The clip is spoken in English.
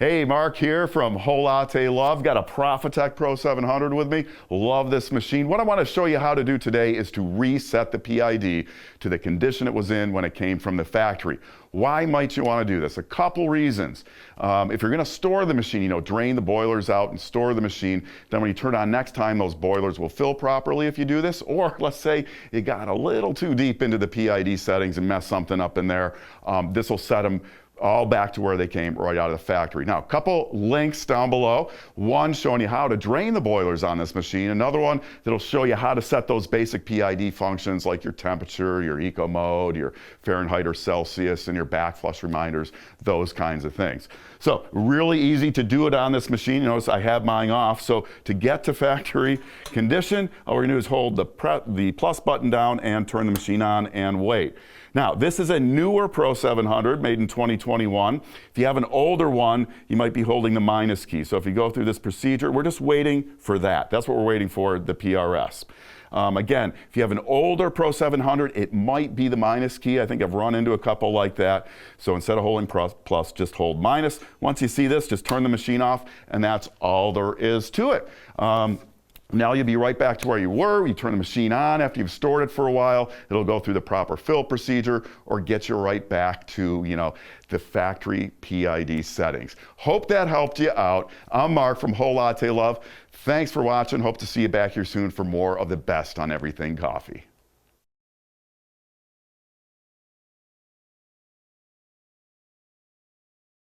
Hey, Mark here from Whole Latte Love. Got a Profitec Pro 700 with me. Love this machine. What I want to show you how to do today is to reset the PID to the condition it was in when it came from the factory. Why might you want to do this? A couple reasons. If you're going to store the machine, drain the boilers out and store the machine, then when you turn on next time, those boilers will fill properly if you do this. Or let's say you got a little too deep into the PID settings and messed something up in there. This will set them all back to where they came right out of the factory. Now, a couple links down below. One showing you how to drain the boilers on this machine. Another one that'll show you how to set those basic PID functions like your temperature, your eco mode, your Fahrenheit or Celsius, and your back flush reminders, those kinds of things. So really easy to do it on this machine. You notice I have mine off. So to get to factory condition, all we're gonna do is hold the plus button down and turn the machine on and wait. Now, this is a newer Pro 700 made in 2021. If you have an older one, you might be holding the minus key. So if you go through this procedure, we're just waiting for that. That's what we're waiting for, the PRS. Again, if you have an older Pro 700, it might be the minus key. I think I've run into a couple like that. So instead of holding plus, just hold minus. Once you see this, just turn the machine off, and that's all there is to it. Now you'll be right back to where you were. You turn the machine on after you've stored it for a while. It'll go through the proper fill procedure or get you right back to, the factory PID settings. Hope that helped you out. I'm Mark from Whole Latte Love. Thanks for watching. Hope to see you back here soon for more of the best on everything coffee.